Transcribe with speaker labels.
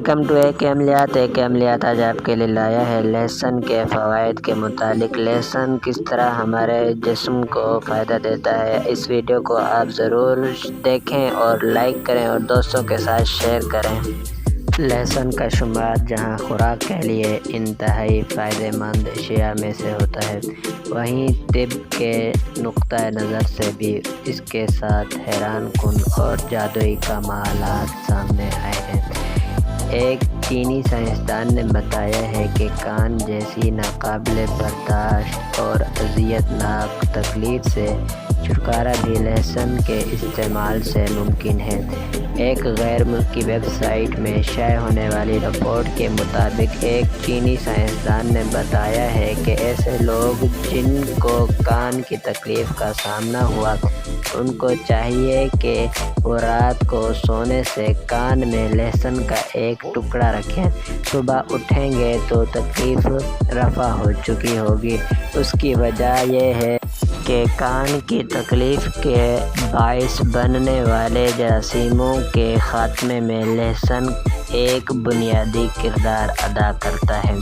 Speaker 1: Welcome to اے کے عملیات آج آپ کے لیے لایا ہے لہسن کے فوائد کے متعلق۔ لہسن کس طرح ہمارے جسم کو فائدہ دیتا ہے، اس ویڈیو کو آپ ضرور دیکھیں اور لائک کریں اور دوستوں کے ساتھ شیئر کریں۔ لہسن کا شمار جہاں خوراک کے لیے انتہائی فائدہ مند اشیاء میں سے ہوتا ہے، وہیں طب کے نقطہ نظر سے بھی اس کے ساتھ حیران کن اور جادوئی کمالات سامنے آئے ہیں۔ ایک چینی سائنسدان نے بتایا ہے کہ کان جیسی ناقابل برداشت اور اذیت ناک تکلیف سے چھٹکارا بھی لہسن کے استعمال سے ممکن ہے۔ ایک غیر ملکی ویب سائٹ میں شائع ہونے والی رپورٹ کے مطابق ایک چینی سائنسدان نے بتایا ہے کہ ایسے لوگ جن کو کان کی تکلیف کا سامنا ہوا، ان کو چاہیے کہ وہ رات کو سونے سے کان میں لہسن کا ایک ٹکڑا رکھیں۔ صبح اٹھیں گے تو تکلیف رفع ہو چکی ہوگی۔ اس کی وجہ یہ ہے کہ کان کی تکلیف کے باعث بننے والے جراثیموں کے خاتمے میں لہسن ایک بنیادی کردار ادا کرتا ہے۔